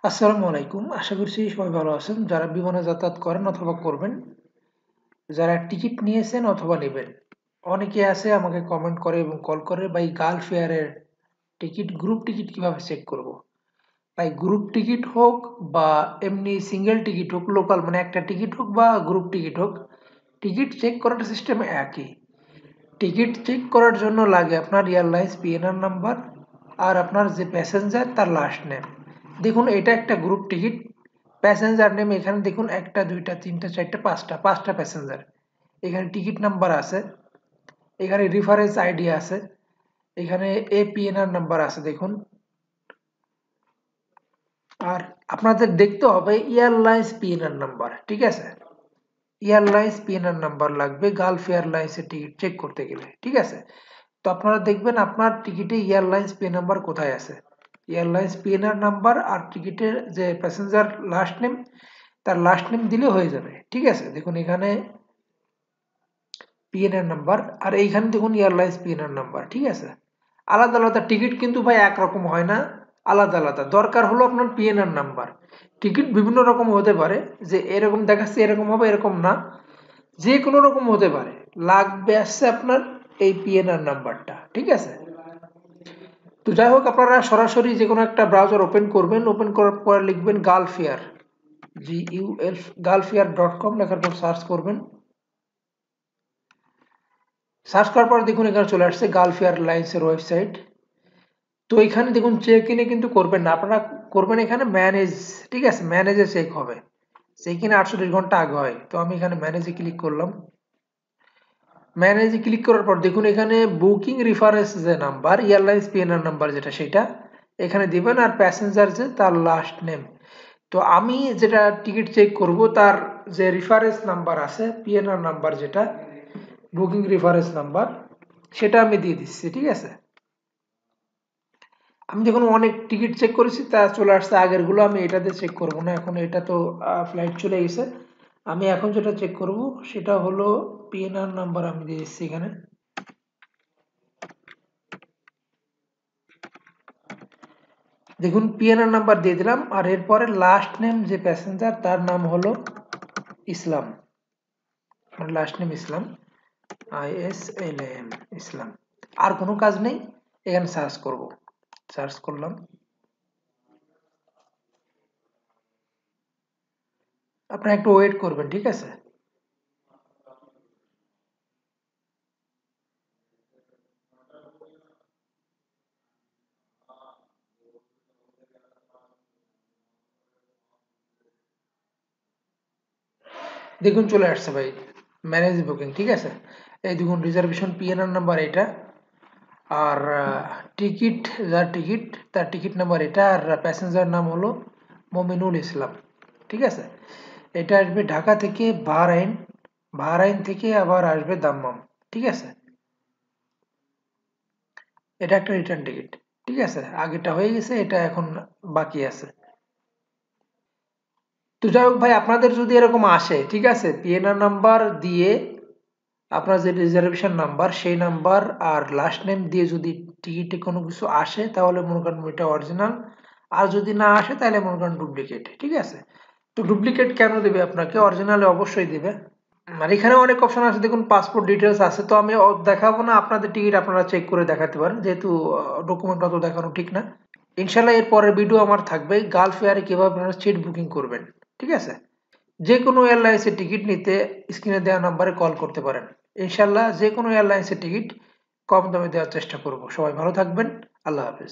আসসালামু আলাইকুম। আশা করছি সবাই ভালো আছেন। যারা বিমানে যাতায়াত করেন অথবা করবেন, যারা টিকিট নিয়েছেন অথবা নেবেন। অনেকে আছে আমাকে কমেন্ট করে এবং কল করে, ভাই গালফ এয়ারের টিকিট, গ্রুপ টিকিট কিভাবে চেক করব? ভাই গ্রুপ টিকিট হোক বা এমনি সিঙ্গেল টিকিট হোক, লোকাল মানে একটা টিকিট হোক বা গ্রুপ টিকিট হোক, টিকিট চেক করার সিস্টেম একই। টিকিট চেক করার জন্য লাগে আপনার এয়ারলাইন্স পিএনআর নাম্বার আর আপনার যে প্যাসেঞ্জার তার লাস্ট নেম। দেখুন এটা একটা গ্রুপ টিকিট। প্যাসেঞ্জার নেম এখানে দেখুন, একটা দুইটা তিনটা চারটা পাঁচটা প্যাসেঞ্জার। এখানে টিকিট নাম্বার আছে, এখানে রেফারেন্স আইডি আছে, এখানে এপিএনআর নাম্বার আছে দেখুন। আর আপনাদের দেখতে হবে এয়ারলাইন্স পিএনআর নাম্বার, ঠিক আছে? এয়ারলাইন্স পিএনআর নাম্বার লাগবে গালফ এয়ারলাইন্সের টিকিট চেক করতে গেলে, ঠিক আছে? তো আপনারা দেখবেন আপনার টিকিটে এয়ারলাইন্স পে নাম্বার কোথায় আছে। এয়ারলাইন্স পিএনআর নাম্বার আর টিকিটের যে প্যাসেঞ্জার লাস্ট নেম, তার লাস্ট নেম দিলে হয়ে যাবে, ঠিক আছে? দেখুন এখানে পিএনআর নাম্বার, আর এইখানে দেখুন এয়ারলাইন্স পিএনআর নাম্বার, ঠিক আছে? আলাদা আলাদা টিকিট কিন্তু ভাই একরকম হয় না, আলাদা আলাদা। দরকার হলো আপনার পিএনআর নাম্বার। টিকিট বিভিন্ন রকম হতে পারে, যে এরকম দেখাচ্ছে এরকম হবে এরকম না, যে কোনো রকম হতে পারে। লাগবে আসছে আপনার এই পিএনআর নাম্বারটা, ঠিক আছে? তো যাই হোক, আপনারা সরাসরি যে কোনো একটা ব্রাউজার ওপেন করবেন, ওপেন করার পর লিখবেন গালফেয়ার, GULF গালফেয়ার.com লেখার পর সার্চ করবেন। সার্চ করার পর দেখুন এখানে চলে আসছে গালফ এয়ারলাইন্সের ওয়েবসাইট। তো এখানে দেখুন চেক ইনে কিন্তু করবেন না, আপনারা করবেন এখানে ম্যানেজ, ঠিক আছে? ম্যানেজে চেক হবে। চেক ইন 48 ঘন্টা আগে হয়। তো আমি এখানে ম্যানেজে ক্লিক করলাম। ম্যানেজে ক্লিক করার পর দেখুন এখানে বুকিং রেফারেন্স যে নাম্বার, এয়ারলাইন্স পিএনআর নাম্বার যেটা, সেটা এখানে দিবেন, আর প্যাসেঞ্জার যে তার লাস্ট নেম। তো আমি যেটা টিকিট চেক করব তার যে রেফারেন্স নাম্বার আছে, পিএনআর নাম্বার যেটা, বুকিং রেফারেন্স নাম্বার, সেটা আমি দিয়ে দিচ্ছি, ঠিক আছে? আমি যখন অনেক টিকিট চেক করেছি তা চলে আসছে আগের গুলো, আমি এটাতে চেক করব না এখন, এটা তো ফ্লাইট চলে গেছে। আমি এখন যেটা চেক করব সেটা হলো পিএনআর নাম্বার, আমি দিয়ে দিচ্ছি এখানে। দেখুন পিএনআর নাম্বার দিয়ে দিলাম, আর এরপরে লাস্ট নেম যে প্যাসেঞ্জার তার নাম হলো ইসলাম, লাস্ট নেম ইসলাম, ISLAM, ইসলাম। আর কোনো কাজ নেই, এখানে সার্চ করব। সার্চ করলাম। আপনারা একটু ওয়েট করবেন, ঠিক আছে? দেখুন চলে আসছে ভাই, ম্যানেজ বুকিং, ঠিক আছে? এই দেখুন রিজার্ভেশন পিএনআর নাম্বার এটা, আর টিকিট, যার টিকিট তার টিকিট নাম্বার এটা, আর প্যাসেঞ্জার নাম হলো মমিনুল ইসলাম, ঠিক আছে? এটা আসবে ঢাকা থেকে বাহরাইন, বাহরাইন থেকে আবার আসবে দাম্মাম, ঠিক আছে? এটা একটা রিটার্ন টিকিট, ঠিক আছে? আগেটা হয়ে গেছে, এটা এখন বাকি আছে। তো যাই হোক ভাই, আপনাদের যদি এরকম আসে, ঠিক আছে, পিএনআর নাম্বার দিয়ে আপনার যে রিজার্ভেশন নাম্বার সেই নাম্বার আর লাস্ট নেম দিয়ে যদি টিকিটে কোনো কিছু আসে, তাহলে মনে করেন এটা অরিজিনাল। আর যদি না আসে তাহলে মনে করেন ডুপ্লিকেট, ঠিক আছে? তো ডুপ্লিকেট কেন দেবে আপনাকে? অরিজিনালে অবশ্যই দেবে। আর এখানে অনেক অপশন আছে, দেখুন পাসপোর্ট ডিটেলস আছে। তো আমি দেখাবো না আপনাদের টিকিট, আপনারা চেক করে দেখাতে পারেন, যেহেতু ডকুমেন্ট অত দেখানো ঠিক না। ইনশাল্লাহ এর পরের ভিডিও আমার থাকবে গালফ এয়ারে কিভাবে আপনারা সিট বুকিং করবেন, ঠিক আছে? যে কোনো এয়ারলাইন্সের টিকিট নিতে স্ক্রিনে দেওয়া নাম্বারে কল করতে পারেন। ইনশাল্লাহ যে কোনো এয়ারলাইন্সের টিকিট কম দামে দেওয়ার চেষ্টা করব। সবাই ভালো থাকবেন। আল্লাহ হাফেজ।